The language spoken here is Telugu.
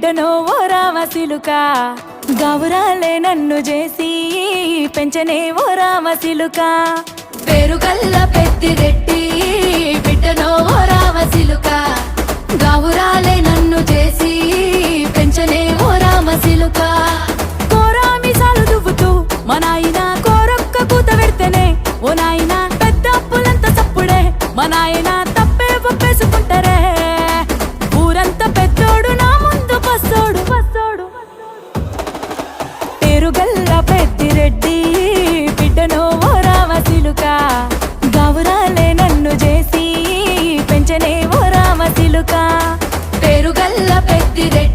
బిడ్డనో ఓ రామసిలుక గావురాలే నన్ను చేసి పెంచనే ఓ రామసిలుక పేరుగల్ల పెద్దిరెడ్డి బిడ్డనో ఓ రామసిలుక గావురాలే నన్ను చేసి పెంచనే ఓ రామసిలుక కోరామిసాలు దువ్వుతూ మా నాయన కోరొక్క కూత పెడితేనే ఓ నాయన పెద్ద అప్పులంత సప్పుడే మా నాయన తప్పే ఒప్పేసుకుంటారే ఊరంతా పెద్దోడు నా ముందు పస్సోడు పస్సోడు పేరుగల్ల పెద్దిరెడ్డి బిడ్డనో ఓ రామసిలుక గావురాలే నన్ను చేసి పెంచనే ఓ రామసిలుక పేరుగల్ల పెద్దిరెడ్డి